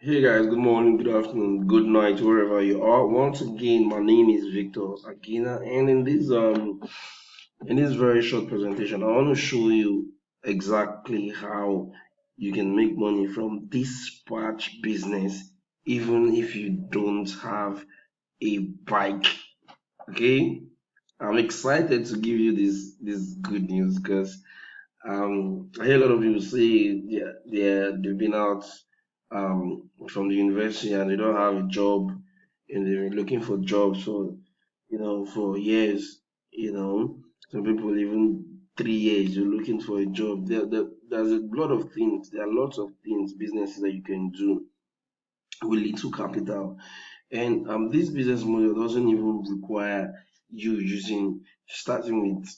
Hey guys, good morning, good afternoon, good night, wherever you are. Once again, my name is Victor Akina, and in this very short presentation, I want to show you exactly how you can make money from dispatch business, even if you don't have a bike. Okay, I'm excited to give you this good news because I hear a lot of people say they've been out from the university and they don't have a job and they've been looking for jobs for years. Some people even 3 years you're looking for a job. There's a lot of things. There are lots of things, businesses that you can do with little capital. And this business model doesn't even require you using starting with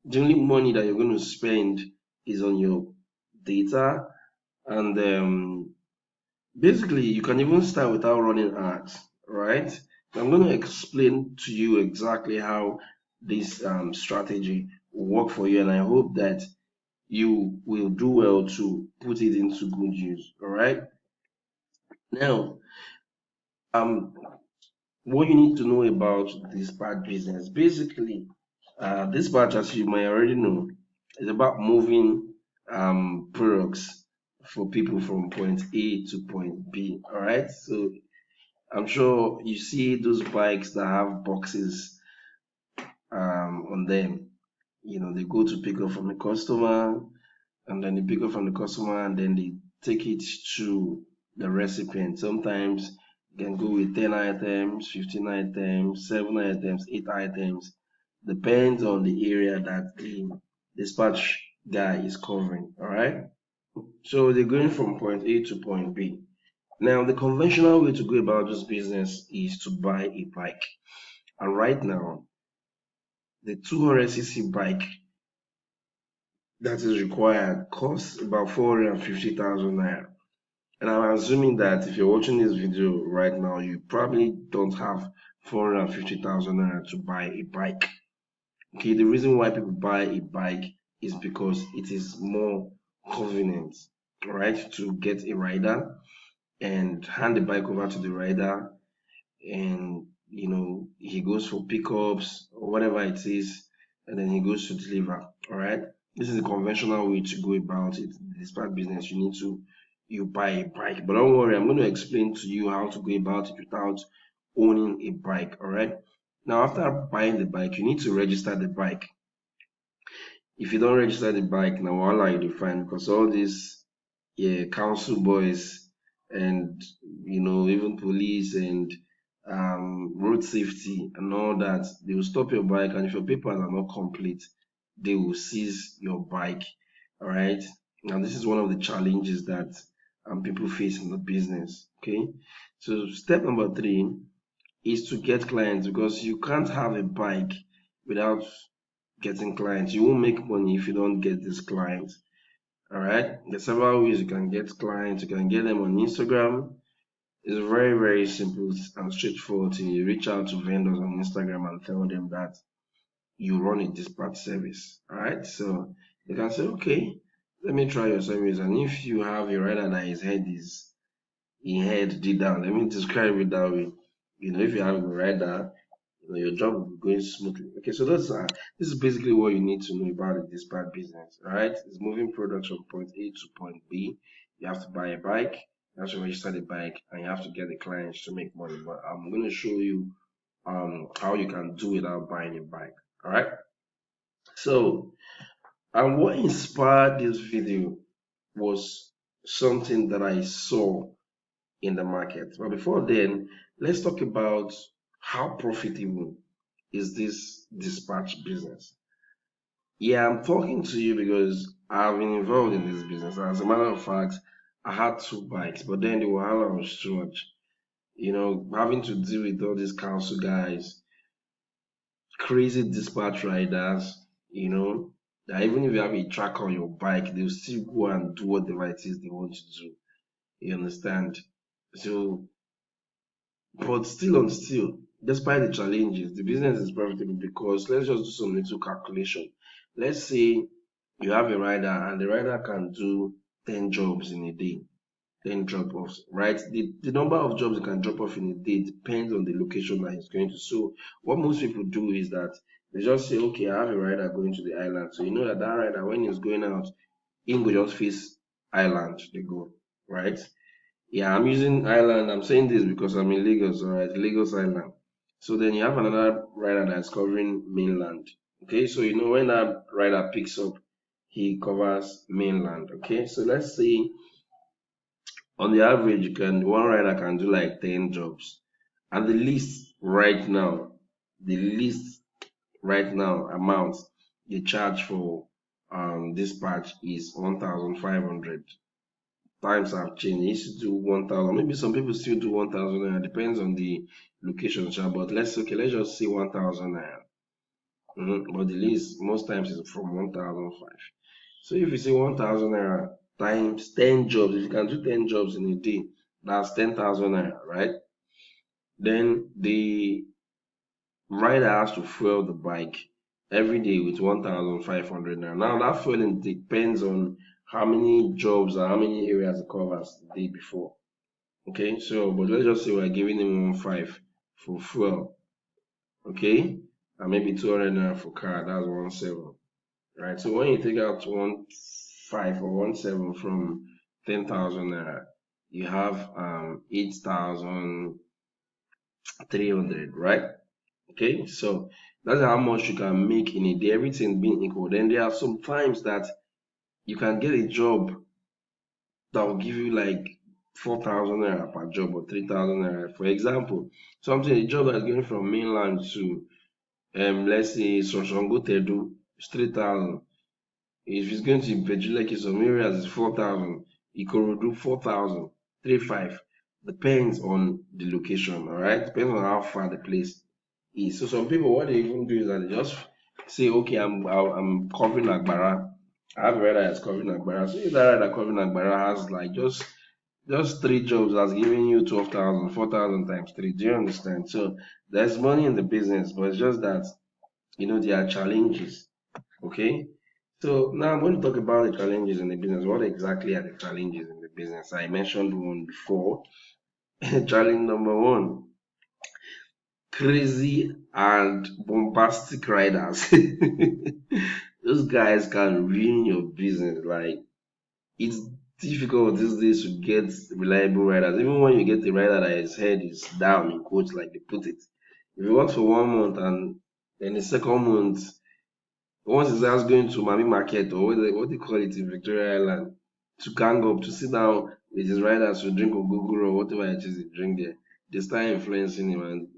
the only money that you're going to spend is on your data and basically you can even start without running ads, right? So I'm going to explain to you exactly how this strategy will work for you, and I hope that you will do well to put it into good use. All right, now um what you need to know about this part business, basically, this part, as you may already know, is about moving products for people from point A to point B. All right. So I'm sure you see those bikes that have boxes on them. They go to pick up from a customer, and then they pick up from the customer, and then they take it to the recipient. Sometimes you can go with 10 items, 15 items, 7 items, 8 items. Depends on the area that the dispatch guy is covering. All right. So they're going from point A to point B. Now, the conventional way to go about this business is to buy a bike. And right now, the 200cc bike that is required costs about 450,000 naira. And I'm assuming that if you're watching this video right now, you probably don't have 450,000 naira to buy a bike. Okay, the reason why people buy a bike is because it is more convenient, right, to get a rider and hand the bike over to the rider, and he goes for pickups or whatever it is, and then he goes to deliver. All right, this is the conventional way to go about it. This part business, you buy a bike, but don't worry, I'm going to explain to you how to go about it without owning a bike. All right, now after buying the bike, you need to register the bike. If you don't register the bike, now voila, you define, because all these, yeah, council boys and even police and road safety and all that, they will stop your bike, and if your papers are not complete, they will seize your bike. All right. Now this is one of the challenges that people face in the business. Okay. So step number three is to get clients, because you can't have a bike without getting clients. You won't make money if you don't get these clients. All right. There's several ways you can get clients. You can get them on Instagram. It's very, very simple and straightforward. You reach out to vendors on Instagram and tell them that you run a dispatch service. All right. So they can say, okay, let me try your service. And if you have a rider that his head deep down, let me describe it that way. If you have a rider, your job will be going smoothly. Okay, so this is basically what you need to know about the dispatch business. All right, it's moving products from point A to point B. You have to buy a bike, you have to register the bike, and you have to get the clients to make money. But I'm going to show you how you can do without buying a bike. All right. So, what inspired this video was something that I saw in the market. But before then, let's talk about how profitable is this dispatch business. Yeah, I'm talking to you because I've been involved in this business. As a matter of fact, I had two bikes, but then the wahala was too much. Having to deal with all these council guys, crazy dispatch riders, that even if you have a track on your bike, they'll still go and do whatever it is they want to do. You understand? So, but still, despite the challenges, the business is profitable, because let's just do some little calculation. Let's say you have a rider and the rider can do 10 jobs in a day. 10 drop-offs, right? The number of jobs you can drop off in a day depends on the location that he's going to. So what most people do is that they just say, okay, I have a rider going to the island. So you know that that rider, when he's going out, he go just face island, they go, right? Yeah, I'm using island. I'm saying this because I'm in Lagos, all right? Lagos Island. So then you have another rider that's covering mainland. Okay, so you know when that rider picks up, he covers mainland. Okay, so let's say on the average, you can one rider can do like 10 jobs. And the least right now amount they charge for dispatch is 1,500. Times have changed. It used to do 1,000. Maybe some people still do 1,000 naira. Depends on the location, sha. But let's just say 1,000 naira. But the least most times is from 1,005. So if you say 1,000 naira times 10 jobs, if you can do 10 jobs in a day, that's 10,000 naira, right? Then the rider has to fuel the bike every day with 1,500 naira. Now that fueling depends on how many jobs and how many areas it covers the day before. Okay, so but let's just say we're giving him 1,500 for fuel, okay, and maybe 200 naira for car, that's 1,700, right? So when you take out 1,500 or 1,700 from 10,000 naira, you have 8,300, right? Okay, so that's how much you can make in a day, everything being equal. Then there are some times that you can get a job that will give you like 4,000 naira per job or 3,000 naira. For example, a job that's going from mainland to let's say Sosongo Tedu is 3,000. If it's going to Bejuleke, some areas is 4,000. Ikorodu 4,000, 3,500. Depends on the location, all right? Depends on how far the place is. So some people, what they even do is that they just say, okay, I'm covering Agbara. I have a rider that's covering Agbara. So if that rider covering Agbara has like just three jobs that's giving you 12,000, 4,000 times three. Do you understand? So there's money in the business, but it's just that there are challenges. Okay. So now I'm going to talk about the challenges in the business. What exactly are the challenges in the business? I mentioned one before. Challenge number one, crazy and bombastic riders. Those guys can ruin your business. Like it's difficult these days to get reliable riders. Even when you get a rider that his head is down in quotes, like they put it. If you work for 1 month and then the second month, once he starts going to Mami Market or what they call it in Victoria Island to gang up, to sit down with his riders to drink Ogogoro or whatever it is they drink there, they start influencing him and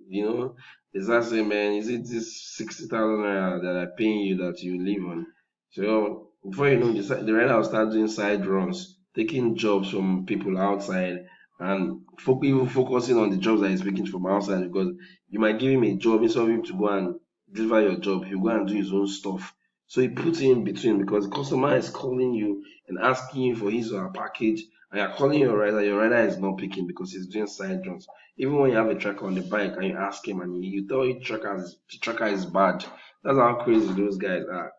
they start saying, man, is it this 60,000 naira that I'm paying you that you live on? So before you know, the rider will start doing side runs, taking jobs from people outside and even focusing on the jobs that he's making from outside because you might give him a job instead of him to go and deliver your job, he'll go and do his own stuff. So he puts you in between because the customer is calling you and asking you for his or her package, and you're calling your rider is not picking because he's doing side runs. Even when you have a tracker on the bike and you ask him and you tell you the tracker is bad. That's how crazy those guys are.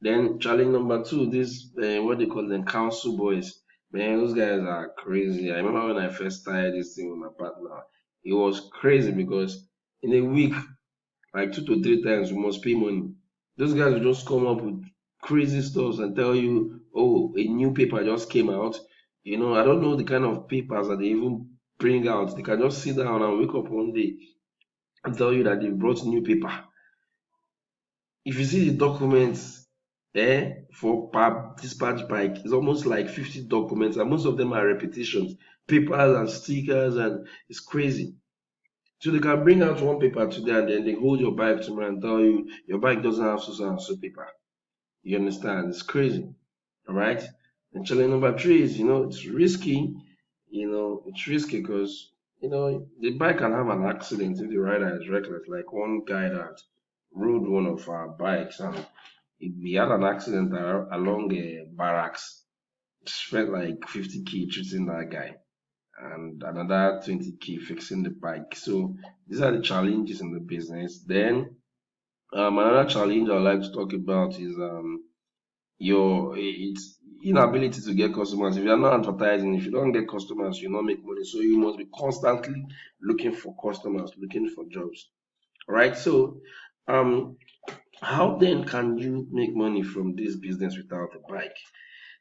Then challenge number two, this what they call them council boys. Man, those guys are crazy. I remember when I first started this thing with my partner, it was crazy because in a week, like 2 to 3 times, we must pay money. Those guys will just come up with crazy stuff and tell you, oh, a new paper just came out. I don't know the kind of papers that they even bring out. They can just sit down and wake up one day and tell you that they brought new paper. If you see the documents for per dispatch bike, it's almost like 50 documents, and most of them are repetitions, papers and stickers, and it's crazy. So they can bring out one paper today and then they hold your bike tomorrow and tell you your bike doesn't have so and so paper. You understand? It's crazy. All right. And challenge number three is, it's risky. It's risky because, the bike can have an accident if the rider is reckless. Like one guy that rode one of our bikes and he had an accident along a barracks. Spent like 50K treating that guy and another 20K fixing the bike. So these are the challenges in the business. Then another challenge I like to talk about is your it's inability to get customers. If you are not advertising, if you don't get customers, you not make money. So you must be constantly looking for customers, looking for jobs. All right. So, um, how then can you make money from this business without a bike?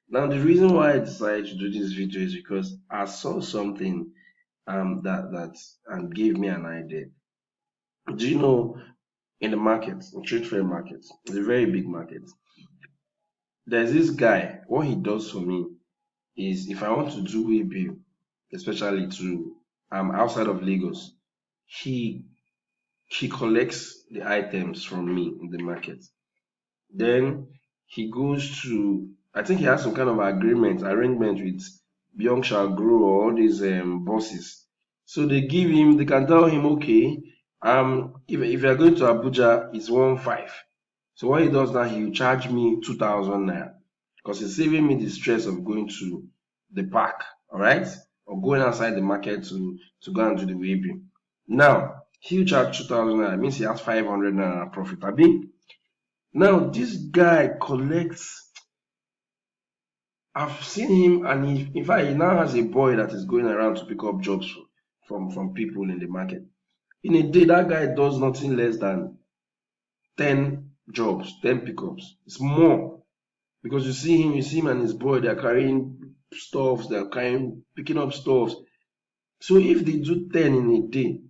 Now, the reason why I decided to do this video is because I saw something that gave me an idea. Do you know, in the market, in trade fair market, it's a very big market. There's this guy. What he does for me is, if I want to do a bill, especially to outside of Lagos, he he collects the items from me in the market. Then he goes to, I think he has some kind of arrangement with Byung Shall Grow or all these bosses. So they can tell him, okay, if you're going to Abuja, it's 1.5. So what he does now, he will charge me 2,000 naira because he's saving me the stress of going to the park, all right, or going outside the market to go and do the weaving. Now he'll charge 2,000 naira, means he has 500 naira profit. Now this guy collects. I've seen him, and in fact, he now has a boy that is going around to pick up jobs from people in the market. In a day, that guy does nothing less than 10 jobs, 10 pickups. It's more because you see him and his boy. They're carrying stuffs, picking up stuffs. So if they do 10 in a day,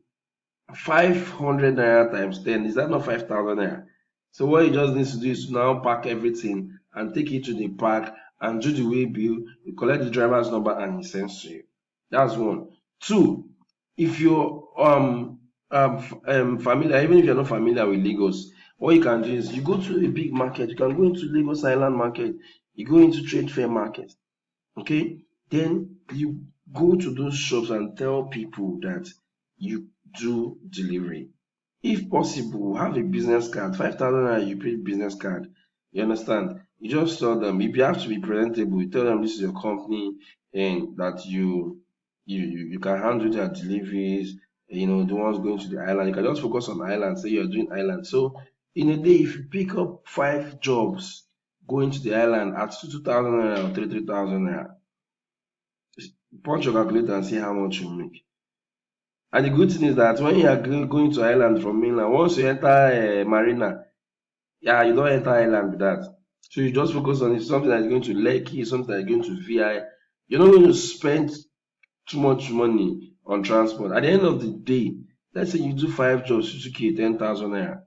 500 naira times 10, is that not 5,000 naira? So what he just needs to do is to now pack everything and take it to the park and do the way bill. You collect the driver's number and he sends to you. That's one. Two, if you're familiar, even if you're not familiar with Lagos, what you can do is you go to a big market. You can go into Lagos Island Market. You go into Trade Fair Market. Okay, then you go to those shops and tell people that you do delivery. If possible, have a business card. 5,000 naira, you pay business card. You understand? You just tell them. If you have to be presentable, you tell them this is your company and that you can handle their deliveries. You know, the ones going to the island. You can just focus on island. Say you're doing island. So in a day, if you pick up 5 jobs going to the island at 2,000 naira or 3,000 naira, punch your calculator and see how much you make. And the good thing is that when you are going to island from mainland, once you enter marina, yeah, you don't enter island with that. So you just focus on something that is going to Lekki, something that is going to VI. You're not going to spend too much money on transport. At the end of the day, let's say you do 5 jobs, 50K, 10,000 naira.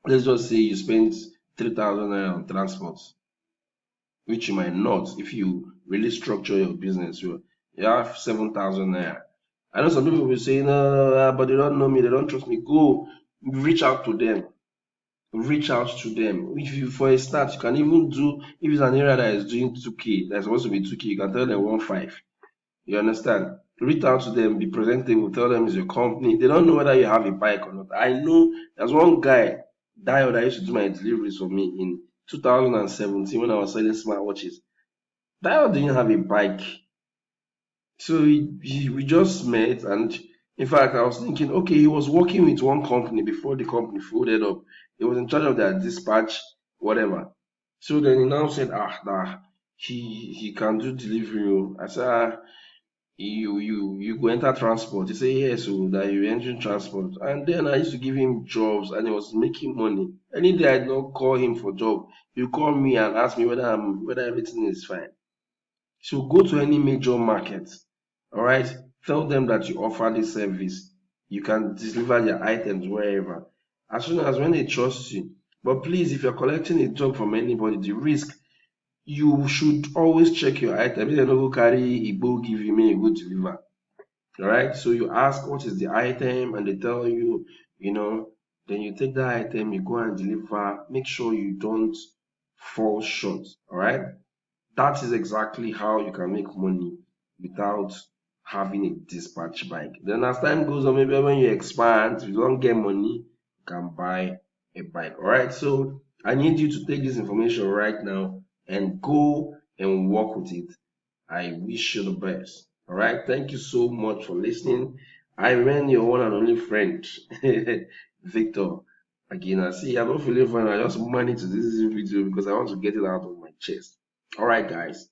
Let's just say you spend 3,000 naira on transport, which you might not if you really structure your business. You have 7,000 naira. I know some people will say, no, but they don't know me, they don't trust me. Go reach out to them. Reach out to them. If you, for a start, you can even do, if it's an area that is doing 2K, that's supposed to be 2K, you can tell them 1.5. You understand? Reach out to them, be presentable, tell them it's your company. They don't know whether you have a bike or not. I know there's one guy, Dio, that used to do my deliveries for me in 2017 when I was selling smartwatches. Dio didn't have a bike. So we just met, and in fact, I was thinking, okay, he was working with one company before the company folded up. He was in charge of their dispatch, whatever. So then he now said, nah, he can do delivery. Oh. I said, you go enter transport. He said, yes, so that you enter transport. And then I used to give him jobs, and he was making money. Any day I did not call him for job, he call me and ask me whether everything is fine. So go to any major market, all right? Tell them that you offer this service. You can deliver their items wherever. As soon as when they trust you. But please, if you're collecting a job from anybody, the risk, you should always check your item. If they don't go carry Igbo give you, may you go deliver. All right? So you ask what is the item and they tell you, you know, then you take that item, you go and deliver. Make sure you don't fall short. All right? That is exactly how you can make money without having a dispatch bike. Then as time goes on, maybe when you expand, if you don't get money, you can buy a bike. All right. So I need you to take this information right now and go and work with it. I wish you the best. All right. Thank you so much for listening. I remain your one and only friend, Victor. Again, I see I'm not feeling fine. I just managed to do this video because I want to get it out of my chest. All right, guys.